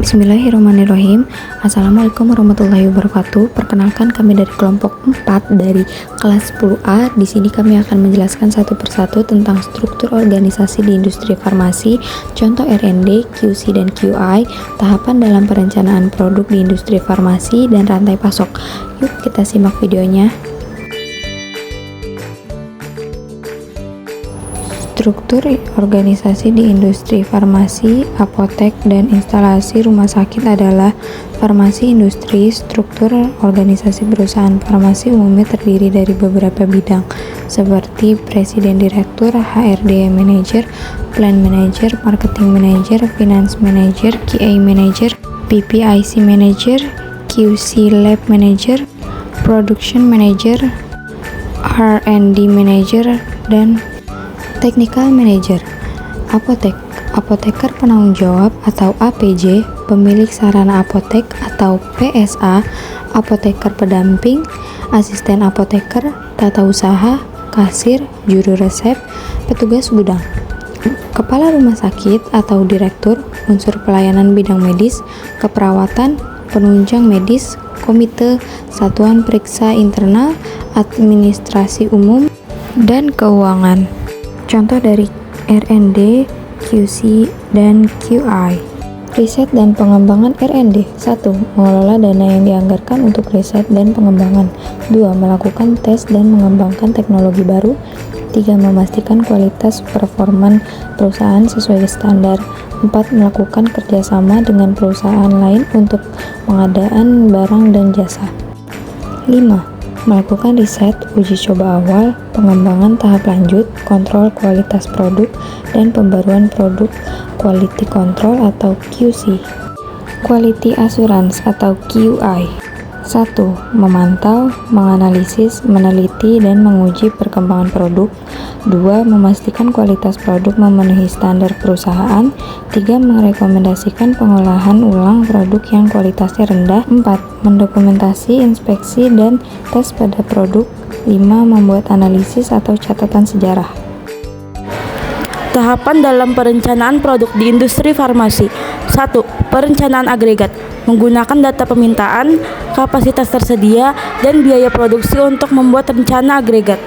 Bismillahirrahmanirrahim. Assalamualaikum warahmatullahi wabarakatuh. Perkenalkan, kami dari kelompok 4 dari kelas 10A. Di sini kami akan menjelaskan satu persatu tentang struktur organisasi di industri farmasi, contoh R&D, QC dan QI, tahapan dalam perencanaan produk di industri farmasi, dan rantai pasok. Yuk kita simak videonya. Struktur organisasi di industri farmasi, apotek, dan instalasi rumah sakit adalah farmasi industri. Struktur organisasi perusahaan farmasi umumnya terdiri dari beberapa bidang, seperti presiden direktur, HRD manager, plan manager, marketing manager, finance manager, QA manager, PPIC manager, QC lab manager, production manager, R&D manager, dan technical manager. Apotek, apoteker penanggung jawab atau APJ, pemilik sarana apotek atau PSA, apoteker pendamping, asisten apoteker, tata usaha, kasir, juru resep, petugas gudang. Kepala rumah sakit atau direktur, unsur pelayanan bidang medis, keperawatan, penunjang medis, komite, satuan periksa internal, administrasi umum, dan keuangan. Contoh dari R&D, QC, dan QI. Riset dan pengembangan R&D. 1. Mengelola dana yang dianggarkan untuk riset dan pengembangan. 2. Melakukan tes dan mengembangkan teknologi baru. 3. Memastikan kualitas performan perusahaan sesuai standar. 4. Melakukan kerjasama dengan perusahaan lain untuk pengadaan barang dan jasa. 5. Melakukan riset, uji coba awal, pengembangan tahap lanjut, kontrol kualitas produk, dan pembaruan produk, quality control atau QC. Quality assurance atau QI. 1. Memantau, menganalisis, meneliti, dan menguji perkembangan produk. 2. Memastikan kualitas produk memenuhi standar perusahaan. 3. Merekomendasikan pengolahan ulang produk yang kualitasnya rendah. 4. Mendokumentasi, inspeksi, dan tes pada produk. 5. Membuat analisis atau catatan sejarah. Tahapan dalam perencanaan produk di industri farmasi. 1. Perencanaan agregat, menggunakan data permintaan, kapasitas tersedia, dan biaya produksi untuk membuat rencana agregat.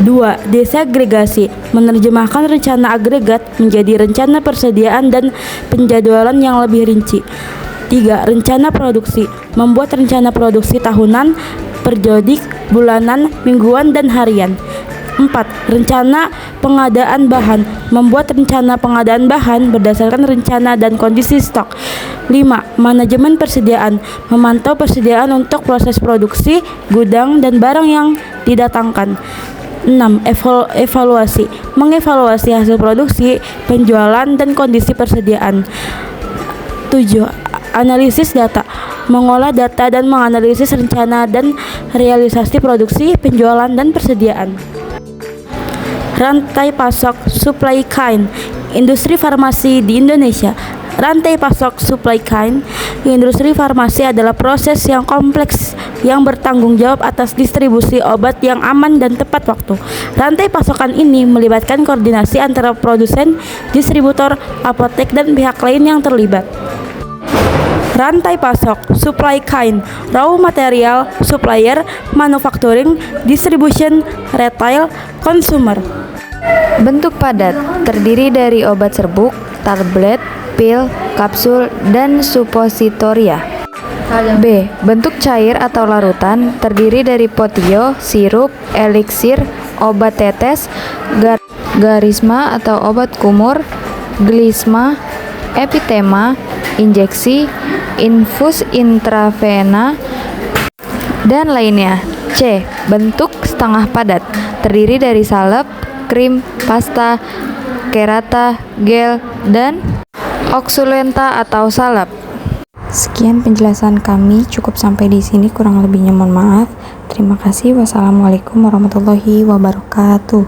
2. Desagregasi, menerjemahkan rencana agregat menjadi rencana persediaan dan penjadwalan yang lebih rinci. 3. Rencana produksi, membuat rencana produksi tahunan, periodik, bulanan, mingguan, dan harian. 4. Rencana pengadaan bahan, membuat rencana pengadaan bahan berdasarkan rencana dan kondisi stok. 5. Manajemen persediaan, memantau persediaan untuk proses produksi, gudang, dan barang yang didatangkan. 6. Evaluasi, mengevaluasi hasil produksi, penjualan, dan kondisi persediaan. 7. Analisis data, mengolah data dan menganalisis rencana dan realisasi produksi, penjualan, dan persediaan. Rantai pasok supply chain industri farmasi di Indonesia. Rantai pasok supply chain di industri farmasi adalah proses yang kompleks yang bertanggung jawab atas distribusi obat yang aman dan tepat waktu. Rantai pasokan ini melibatkan koordinasi antara produsen, distributor, apotek, dan pihak lain yang terlibat. Rantai pasok supply chain, raw material, supplier, manufacturing, distribution, retail, consumer. Bentuk padat, terdiri dari obat serbuk, tablet, pil, kapsul, dan suppositoria. B. Bentuk cair atau larutan, terdiri dari potio, sirup, eliksir, obat tetes, garisma atau obat kumur, glisma, epitema, injeksi, infus intravena, dan lainnya. C. Bentuk setengah padat, terdiri dari salep, krim, pasta, kerata, gel, dan oksulenta atau salep. Sekian penjelasan kami, cukup sampai di sini, kurang lebihnya mohon maaf. Terima kasih. Wassalamualaikum warahmatullahi wabarakatuh.